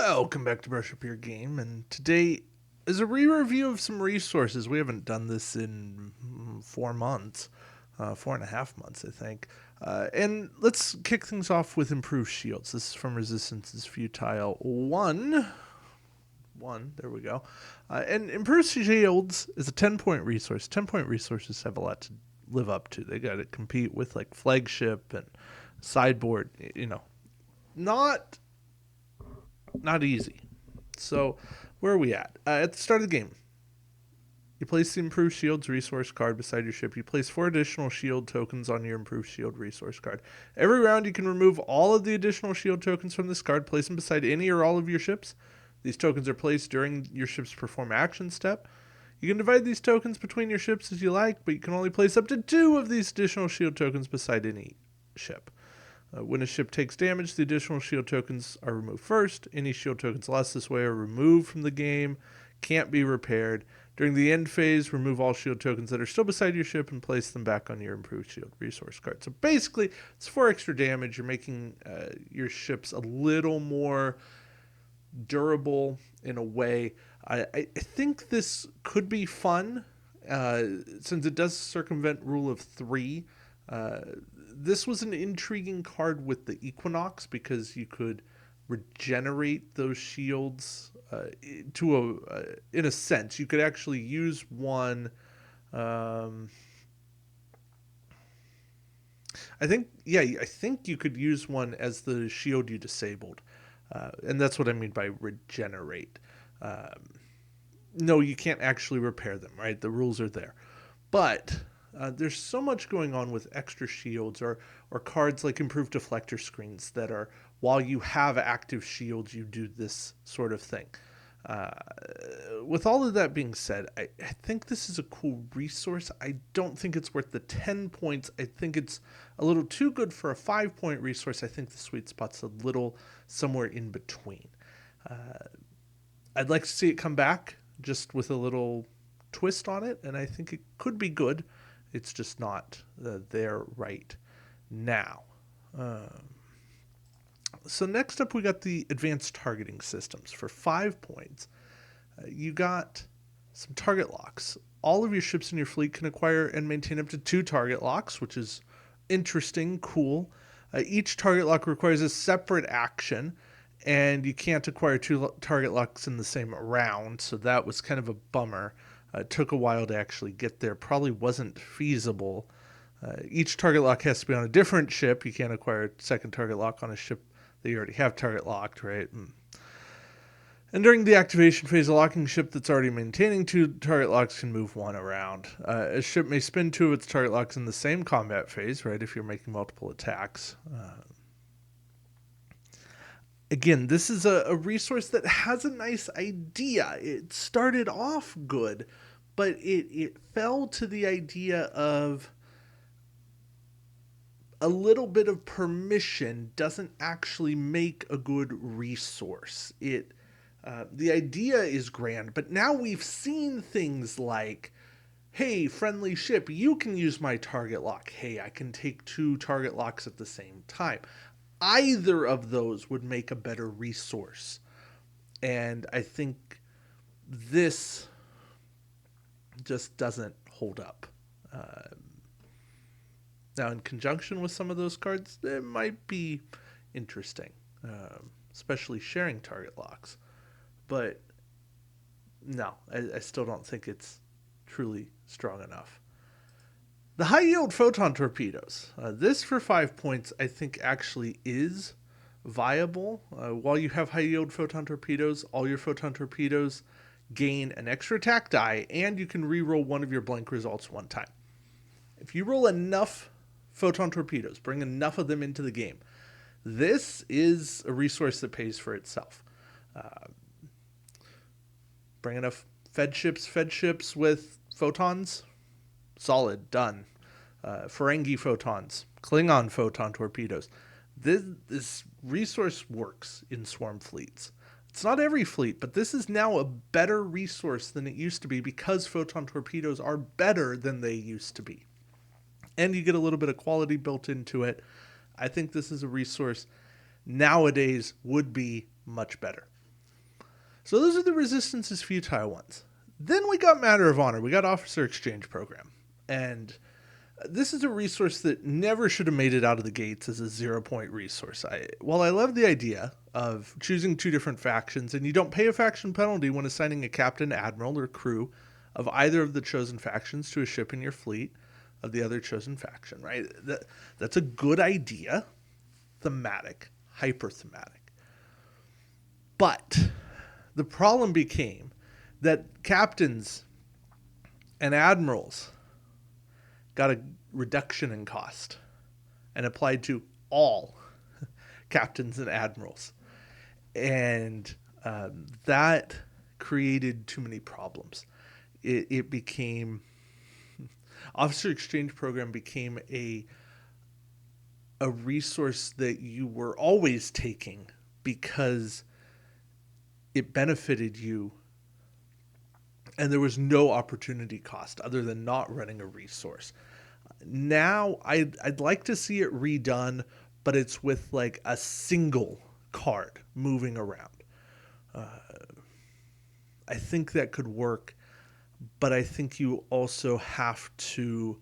Welcome back to Brush Up Your Game, and today is a re-review of some resources. We haven't done this in 4 months, 4.5 months, I think. And let's kick things off with improved shields. This is from Resistance is Futile 1. There we go. And improved shields is a 10-point resource. 10-point resources have a lot to live up to. They got to compete with like flagship and sideboard. Not easy. So, where are we at? At the start of the game, you place the Improved Shields resource card beside your ship. You place 4 additional shield tokens on your Improved Shield resource card. Every round, you can remove all of the additional shield tokens from this card, place them beside any or all of your ships. These tokens are placed during your ship's perform action step. You can divide these tokens between your ships as you like, but you can only place up to 2 of these additional shield tokens beside any ship. When a ship takes damage, the additional shield tokens are removed first. Any shield tokens lost this way are removed from the game, can't be repaired. During the end phase, remove all shield tokens that are still beside your ship and place them back on your improved shield resource card. So basically, it's 4 extra damage. You're making your ships a little more durable in a way. I think this could be fun since it does circumvent rule of 3. This was an intriguing card with the Equinox because you could regenerate those shields in a sense. You could actually use one. I think you could use one as the shield you disabled, and that's what I mean by regenerate. No, you can't actually repair them, right? The rules are there, but there's so much going on with extra shields or cards like improved deflector screens that are, while you have active shields, you do this sort of thing. With all of that being said, I think this is a cool resource. I don't think it's worth the 10 points. I think it's a little too good for a 5-point resource. I think the sweet spot's a little somewhere in between. I'd like to see it come back just with a little twist on it, and I think it could be good. It's just not there right now. So next up, we got the advanced targeting systems. For 5 points, you got some target locks. All of your ships in your fleet can acquire and maintain up to 2 target locks, which is interesting, cool. Each target lock requires a separate action, and you can't acquire 2 target locks in the same round, so that was kind of a bummer. It took a while to actually get there. Probably wasn't feasible. Each target lock has to be on a different ship. You can't acquire a second target lock on a ship that you already have target locked, right? And during the activation phase, a locking ship that's already maintaining 2 target locks can move 1 around. A ship may spin 2 of its target locks in the same combat phase, right, if you're making multiple attacks. Again, this is a resource that has a nice idea. It started off good, but it fell to the idea of a little bit of permission doesn't actually make a good resource. The idea is grand, but now we've seen things like, hey, friendly ship, you can use my target lock. Hey, I can take 2 target locks at the same time. Either of those would make a better resource. And I think this just doesn't hold up. Now, in conjunction with some of those cards, it might be interesting, especially sharing target locks. But no, I still don't think it's truly strong enough. The high-yield photon torpedoes. This, for 5 points, I think actually is viable. While you have high-yield photon torpedoes, all your photon torpedoes gain an extra attack die, and you can re-roll one of your blank results 1 time. If you roll enough photon torpedoes, bring enough of them into the game, this is a resource that pays for itself. Bring enough fed ships with photons, solid, done. Ferengi photons, Klingon photon torpedoes. This resource works in swarm fleets. It's not every fleet, but this is now a better resource than it used to be because photon torpedoes are better than they used to be. And you get a little bit of quality built into it. I think this is a resource nowadays would be much better. So those are the resistance is futile ones. Then we got Matter of Honor. We got Officer Exchange Program. And this is a resource that never should have made it out of the gates as a 0-point resource. While I love the idea of choosing two different factions, and you don't pay a faction penalty when assigning a captain, admiral, or crew of either of the chosen factions to a ship in your fleet of the other chosen faction, right? That's a good idea. Thematic, hyper-thematic. But the problem became that captains and admirals got a reduction in cost and applied to all captains and admirals. And that created too many problems. It became... Officer Exchange Program became a resource that you were always taking because it benefited you and there was no opportunity cost other than not running a resource. Now I'd like to see it redone, but it's with like a single card moving around. I think that could work, but I think you also have to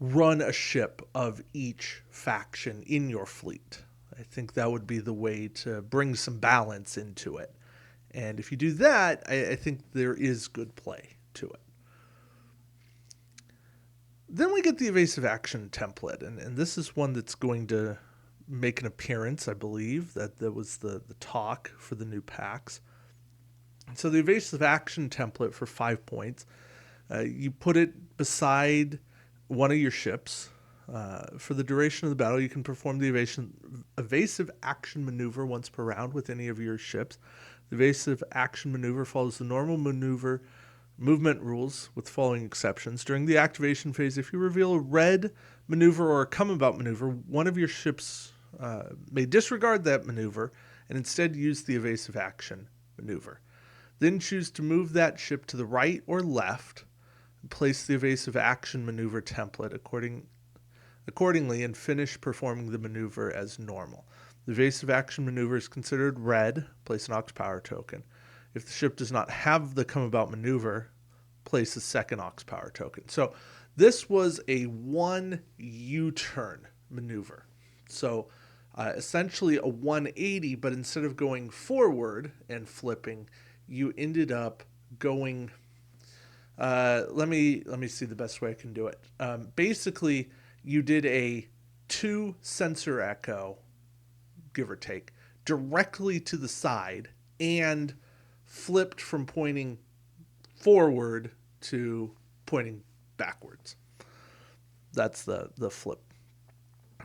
run a ship of each faction in your fleet. I think that would be the way to bring some balance into it. And if you do that, I think there is good play to it. Then we get the evasive action template, and this is one that's going to make an appearance, I believe. That was the talk for the new packs. So the evasive action template for 5 points, you put it beside one of your ships. For the duration of the battle, you can perform the evasive action maneuver once per round with any of your ships. The evasive action maneuver follows the normal movement rules with the following exceptions. During the activation phase, if you reveal a red maneuver or a come-about maneuver, one of your ships may disregard that maneuver and instead use the evasive action maneuver. Then choose to move that ship to the right or left and place the evasive action maneuver template accordingly and finish performing the maneuver as normal. The evasive action maneuver is considered red. Place an Ox Power token. If the ship does not have the come about maneuver, place a second Ox Power token. So this was a 1 U-turn maneuver. So essentially a 180, but instead of going forward and flipping, you ended up going... let me see the best way I can do it. Basically, you did a 2 sensor echo, give or take, directly to the side and flipped from pointing forward to pointing backwards. That's the flip.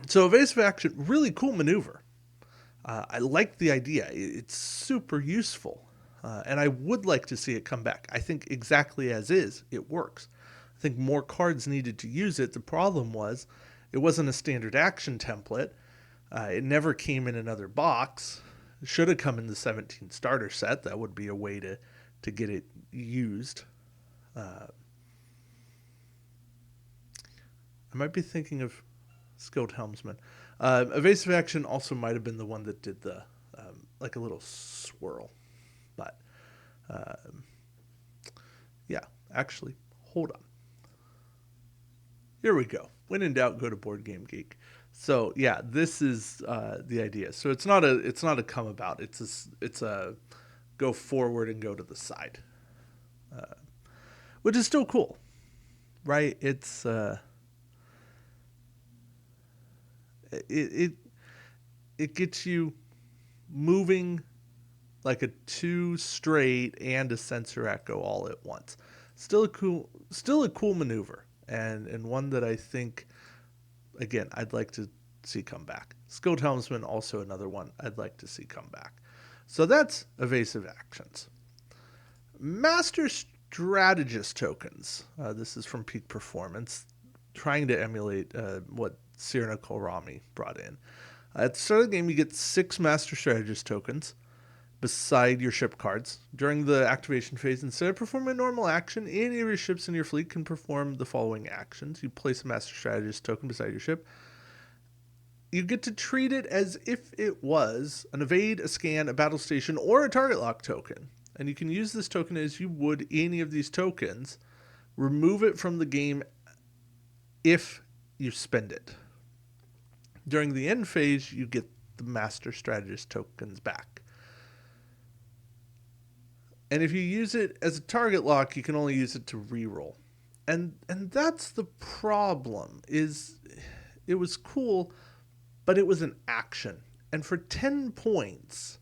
So evasive action, really cool maneuver. I like the idea. It's super useful. And I would like to see it come back. I think exactly as is, it works. I think more cards needed to use it. The problem was it wasn't a standard action template. It never came in another box. It should have come in the 17 starter set. That would be a way to get it used. I might be thinking of Skilled Helmsman. Evasive action also might have been the one that did the like a little swirl. But yeah, actually, hold on. Here we go. When in doubt, go to Board Game Geek. So yeah, this is the idea. So it's not a come about. It's a go forward and go to the side, which is still cool, right? It's it gets you moving like a 2 straight and a sensor echo all at once. Still a cool maneuver, and one that I think, again, I'd like to see come back. Skilled Helmsman, also another one I'd like to see come back. So that's evasive actions. Master Strategist tokens. This is from Peak Performance, trying to emulate what Sirna Kolrami brought in. At the start of the game, you get 6 Master Strategist tokens beside your ship cards. During the activation phase, instead of performing a normal action, any of your ships in your fleet can perform the following actions. You place a Master Strategist token beside your ship. You get to treat it as if it was an evade, a scan, a battle station, or a target lock token. and you can use this token as you would any of these tokens. Remove it from the game if you spend it. During the end phase, you get the Master Strategist tokens back. And if you use it as a target lock, you can only use it to reroll. And that's the problem, is it was cool, but it was an action. And for 10 points,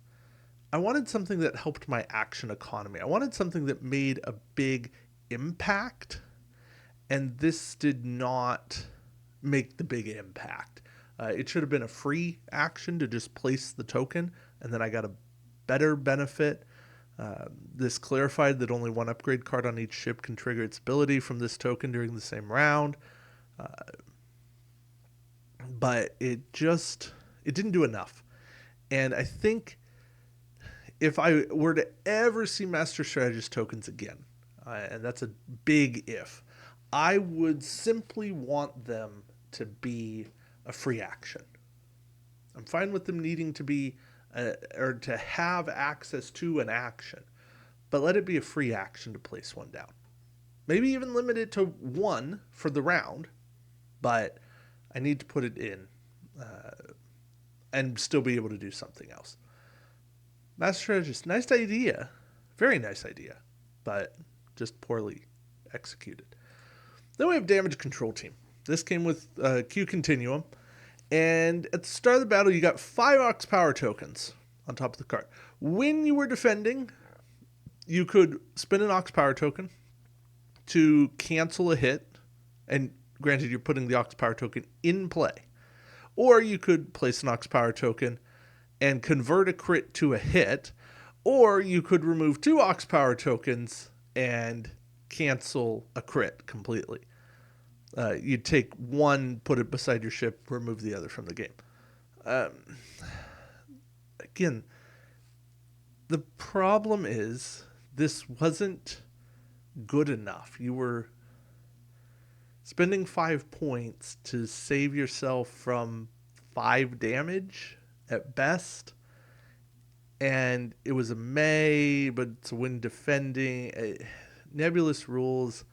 I wanted something that helped my action economy. I wanted something that made a big impact, and this did not make the big impact. It should have been a free action to just place the token, and then I got a better benefit. This clarified that only one upgrade card on each ship can trigger its ability from this token during the same round. But it didn't do enough. And I think if I were to ever see Master Strategist tokens again, and that's a big if, I would simply want them to be a free action. I'm fine with them needing to be or to have access to an action, but let it be a free action to place one down. Maybe even limit it to one for the round, but I need to put it in and still be able to do something else. Master Strategist, nice idea. Very nice idea, but just poorly executed. Then we have Damage Control Team. This came with Q Continuum. And at the start of the battle, you got 5 Ox Power tokens on top of the card. When you were defending, you could spend an Ox Power token to cancel a hit. And granted, you're putting the Ox Power token in play. Or you could place an Ox Power token and convert a crit to a hit. Or you could remove 2 Ox Power tokens and cancel a crit completely. You'd take one, put it beside your ship, remove the other from the game. Again, the problem is this wasn't good enough. You were spending 5 points to save yourself from 5 damage at best. And it was a May, but it's a win defending. Nebulous rules.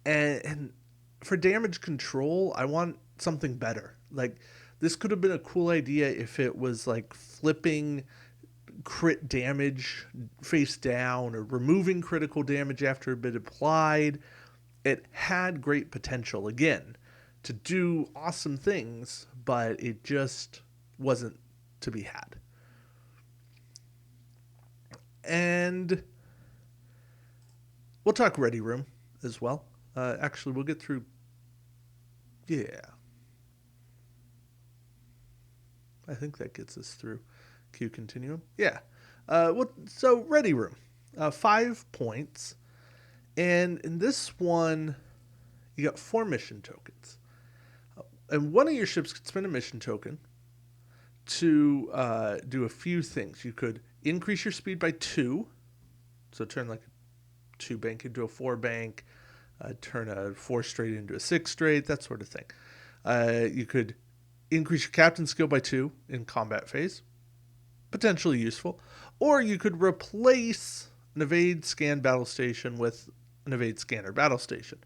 And for damage control, I want something better. Like, this could have been a cool idea if it was like flipping crit damage face down or removing critical damage after it had been applied. It had great potential, again, to do awesome things, but it just wasn't to be had. And we'll talk Ready Room as well. Actually, we'll get through. Yeah. I think that gets us through Q Continuum. Yeah. So Ready Room. 5 points. And in this one, you got 4 mission tokens. And one of your ships could spend a mission token to do a few things. You could increase your speed by 2. So turn like a 2 bank into a 4 bank. Turn a 4 straight into a 6 straight, that sort of thing. You could increase your captain skill by 2 in combat phase. Potentially useful. Or you could replace an evade scan battle station with an evade scanner battle station.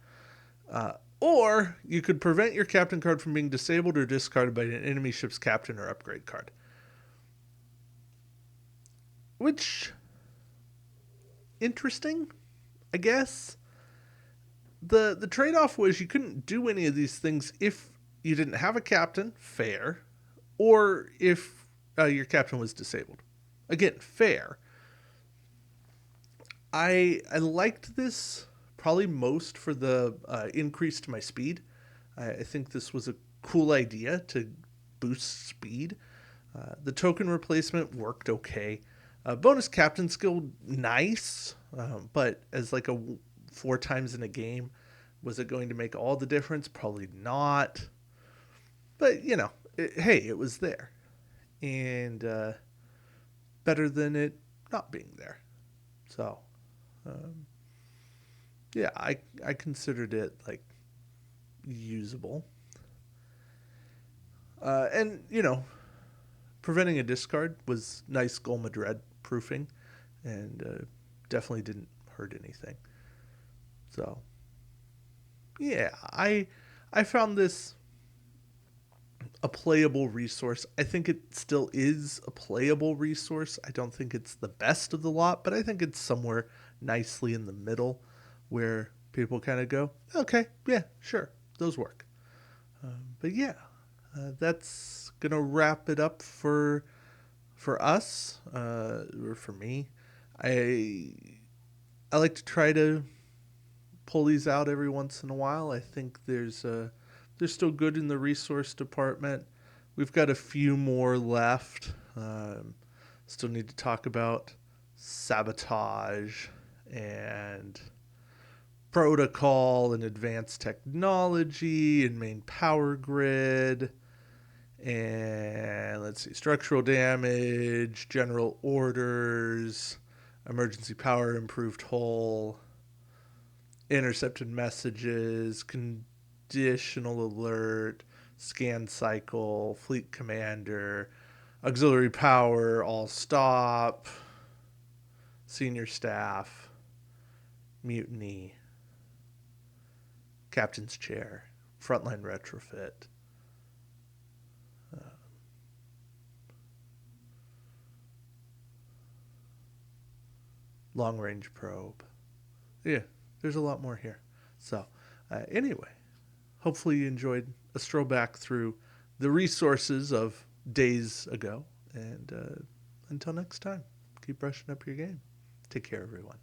Or you could prevent your captain card from being disabled or discarded by an enemy ship's captain or upgrade card. Which, interesting, I guess. The trade-off was you couldn't do any of these things if you didn't have a captain, fair, or if your captain was disabled. Again, fair. I liked this probably most for the increase to my speed. I think this was a cool idea to boost speed. The token replacement worked okay. Bonus captain skill, nice, but as like a 4 times in a game, was it going to make all the difference? Probably not. But, hey, it was there. And better than it not being there. So, yeah, I considered it, like, usable. And, preventing a discard was nice Golma Dread proofing. and definitely didn't hurt anything. So yeah, I found this a playable resource. I think it still is a playable resource. I don't think it's the best of the lot, but I think it's somewhere nicely in the middle where people kind of go, okay, yeah, sure, those work. But yeah, that's gonna wrap it up for us or for me. I I like to try to pull these out every once in a while. I think they're still good in the resource department. We've got a few more left. Still need to talk about sabotage and protocol and advanced technology and main power grid and let's see, structural damage, general orders, emergency power improved whole, intercepted messages, conditional alert, scan cycle, fleet commander, auxiliary power, all stop, senior staff, mutiny, captain's chair, frontline retrofit. Long range probe. Yeah, there's a lot more here. So, anyway, hopefully you enjoyed a stroll back through the resources of days ago. And until next time, keep brushing up your game. Take care, everyone.